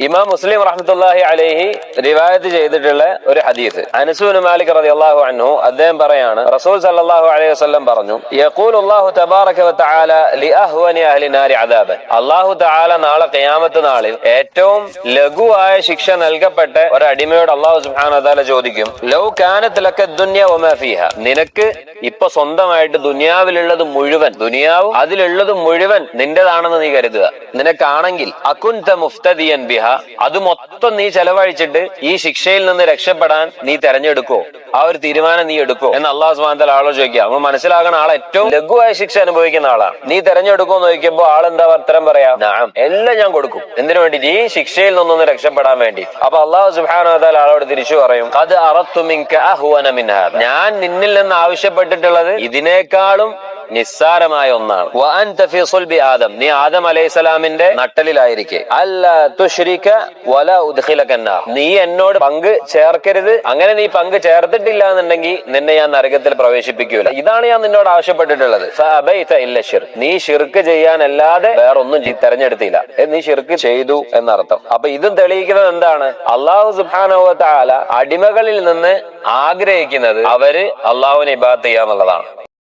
ഇമാം മുസ്ലിം റഹ്മത്തുള്ളാഹി അലൈഹി റിവായത്ത് ചെയ്തിട്ടുള്ള ഒരു ഹദീസ്, അനസ് ഇബ്നു മാലിക് റളിയല്ലാഹു അൻഹു അദ്ദേഹം പറയാണ്, റസൂൽ സല്ലല്ലാഹു അലൈഹി വസല്ലം പറഞ്ഞു, യഖൂലുല്ലാഹു തബാറക വ തആല ലിഅഹ്വനി അഹ്ലി നാരി അദാബൻ. അല്ലാഹു തആല നാളെ ഖിയാമത്ത് നാളിൽ ഏറ്റവും ലഘുവായ ശിക്ഷ നൽകപ്പെട്ട ഒരു അടിമയോട് അല്ലാഹു സുബ്ഹാനഹു വ തആല ചോദിക്കും, ലൗ കാനത് ലക ദുനിയ വമാ ഫീഹ. നിനക്ക് ഇപ്പൊ സ്വന്തമായിട്ട് ദുനിയാവിലുള്ളത് മുഴുവൻ, ദുനിയാവും അതിലുള്ളത് മുഴുവൻ നിന്റേതാണെന്ന് നീ കരുതുക. നിനക്കാണെങ്കിൽ അകുൻത മുഫ്തദിയൻ ബിഹ, അത് മൊത്തം നീ ചെലവഴിച്ചിട്ട് ഈ ശിക്ഷയിൽ നിന്ന് രക്ഷപ്പെടാൻ നീ തെരഞ്ഞെടുക്കോ? ആ ഒരു തീരുമാനം നീ എടുക്കോ എന്ന് അള്ളാഹു സുബ്ഹാനഹു വ തആല ആളോട് ചോദിക്കുക. അപ്പൊ മനസ്സിലാകണ ആളെ ഏറ്റവും ലഘുവായ ശിക്ഷ അനുഭവിക്കുന്ന ആളാണ്. നീ തെരഞ്ഞെടുക്കോ എന്ന് ചോദിക്കുമ്പോ ആളെന്താ ഉത്തരം പറയാ? നഅം, എല്ലാം ഞാൻ കൊടുക്കും. എന്തിനു വേണ്ടി? ഈ ശിക്ഷയിൽ നിന്നൊന്ന് രക്ഷപ്പെടാൻ വേണ്ടി. അപ്പൊ അള്ളാഹു സുബ്ഹാനഹു വ തആല ആളോട് തിരിച്ചു പറയും, ഖദ് അറദ്തു മിൻക അഹ്വന മിൻ ഹാദ. ഞാൻ നിന്നിൽ നിന്ന് ആവശ്യപ്പെട്ടിട്ടുള്ളത് ഇതിനേക്കാളും നിസ്സാരമായ ഒന്നാണ്. വ അൻത ഫീ സുൽബി ആദം, നീ ആദം അലൈഹിസ്സലാമിന്റെ നട്ടലിലായിരിക്കെ. അല്ലാ തുശ്രിക വലാ ഉദ്ഖിലക അന്നാർ, നീ എന്നോട് പങ്ക് ചേർക്കരുത്. അങ്ങനെ നീ പങ്ക് ചേർത്തിട്ടില്ല എന്നുണ്ടെങ്കിൽ നിന്നെ ഞാൻ നരകത്തിൽ പ്രവേശിപ്പിക്കൂല. ഇതാണ് ഞാൻ നിന്നോട് ആവശ്യപ്പെട്ടിട്ടുള്ളത്. ഫഅബൈത ഇല്ല ശിർക്ക്, നീ ശിർക്ക് ചെയ്യാനല്ലാതെ വേറൊന്നും തെരഞ്ഞെടുത്തില്ല. നീ ശിർക്ക് ചെയ്തു എന്നർത്ഥം. അപ്പൊ ഇതും തെളിയിക്കുന്നത് എന്താണ്? അല്ലാഹു സുബ്ഹാനഹു വ തആല അടിമകളിൽ നിന്ന് ആഗ്രഹിക്കുന്നത് അവര് അള്ളാഹുവിനെ ഇബാദത്ത് ചെയ്യാന്നുള്ളതാണ്.